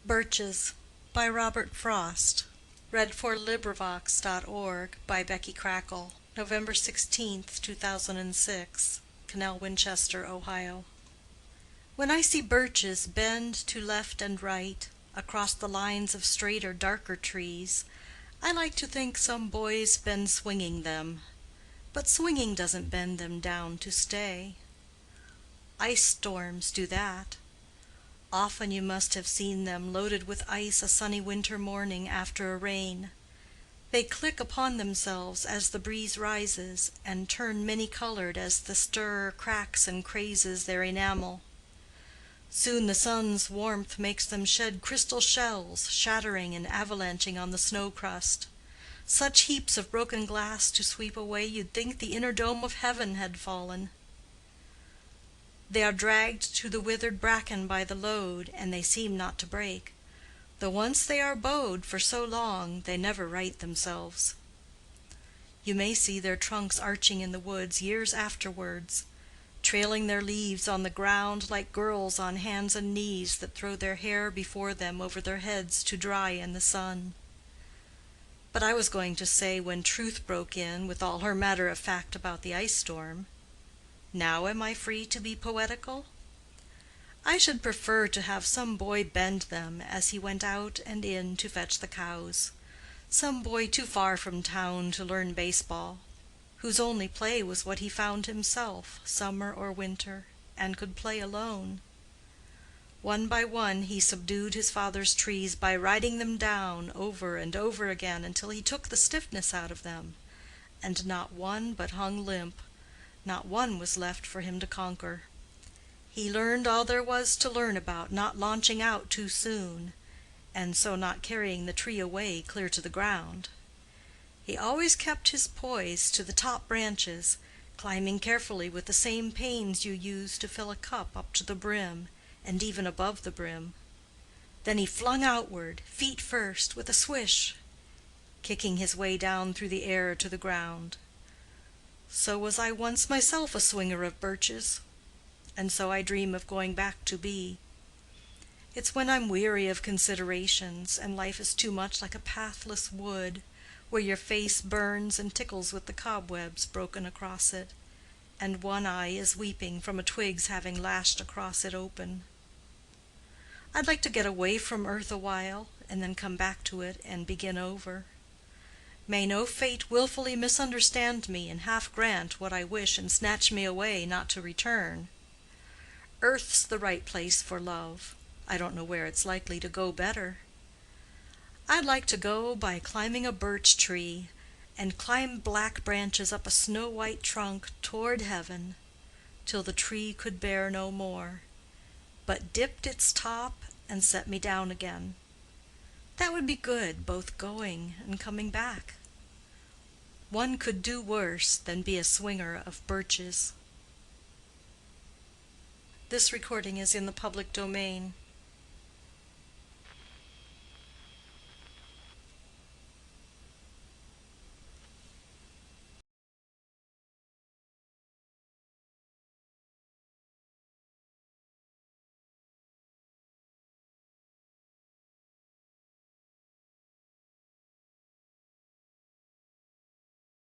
Birches by Robert Frost. LibriVox.org by Becky Crackle. November 16th, 2006. Canal Winchester, Ohio. When I see birches bend to left and right across the lines of straighter, darker trees, I like to think some boy's been swinging them. But swinging doesn't bend them down to stay. Ice storms do that. Often you must have seen them loaded with ice a sunny winter morning after a rain. They click upon themselves as the breeze rises, and turn many-colored as the stir cracks and crazes their enamel. Soon the sun's warmth makes them shed crystal shells, shattering and avalanching on the snow crust. Such heaps of broken glass to sweep away you'd think the inner dome of heaven had fallen. They are dragged to the withered bracken by the load, and they seem not to break. Though once they are bowed for so long, they never right themselves. You may see their trunks arching in the woods years afterwards, trailing their leaves on the ground like girls on hands and knees that throw their hair before them over their heads to dry in the sun. But I was going to say when Truth broke in with all her matter of fact about the ice storm. Now am I free to be poetical? I should prefer to have some boy bend them as he went out and in to fetch the cows, some boy too far from town to learn baseball, whose only play was what he found himself, summer or winter, and could play alone. One by one he subdued his father's trees by riding them down over and over again until he took the stiffness out of them, and not one but hung limp. Not one was left for him to conquer. He learned all there was to learn about not launching out too soon, and so not carrying the tree away clear to the ground. He always kept his poise to the top branches, climbing carefully with the same pains you use to fill a cup up to the brim, and even above the brim. Then he flung outward, feet first, with a swish, kicking his way down through the air to the ground. So was I once myself a swinger of birches, and so I dream of going back to be. It's when I'm weary of considerations, and life is too much like a pathless wood, where your face burns and tickles with the cobwebs broken across it, and one eye is weeping from a twig's having lashed across it open. I'd like to get away from earth a while, and then come back to it and begin over. May no fate wilfully misunderstand me and half grant what I wish and snatch me away not to return. Earth's the right place for love. I don't know where it's likely to go better. I'd like to go by climbing a birch tree, and climb black branches up a snow-white trunk toward heaven, till the tree could bear no more, but dipped its top and set me down again. That would be good, both going and coming back. One could do worse than be a swinger of birches. This recording is in the public domain.